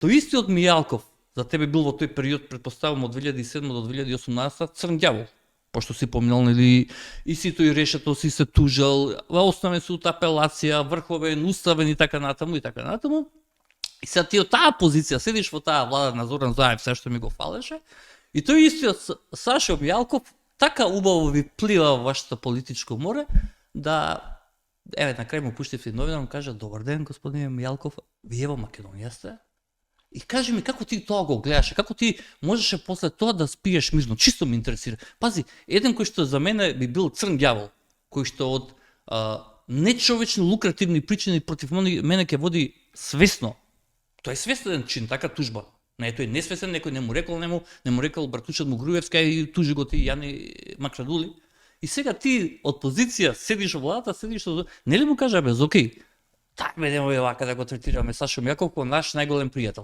Тој истиот Мијалков, за тебе бил во тој период, предпоставам од 2007 до 2018, црн ѓавол. Пошто си поминал, нели, и си тој решето, си се тужал, во основен суд, апелација, врховен, уставен и така натаму и така натаму. И сега ти од таа позиција седиш во таа влада на Зоран Заев, се што ми го фалеше, и тој истиот Сашо Мијалков така убаво ви плива во вашето политичко море, да, еве, на крај му пуштив и новина, му кажа: добар ден, господине Мијалков, вие во Македонија сте? И кажи ми како ти тоа го гледаше, како ти можеше после тоа да спиеш мирно, чисто ме интересира. Пази, еден кој што за мене би бил црн ѓавол, кој што од нечовечни лукративни причини против мене ќе води свесно. Тоа е свестен чин, така тужба. Не, тој несвесен, некој не му рекол братучат му Груевска и тужи го ти Јани Макрадули. И сега ти од позиција седиш во владата, нели му кажа без окей, так бе, немој вака да го третираме Сашо Мијалков како наш најголем пријател.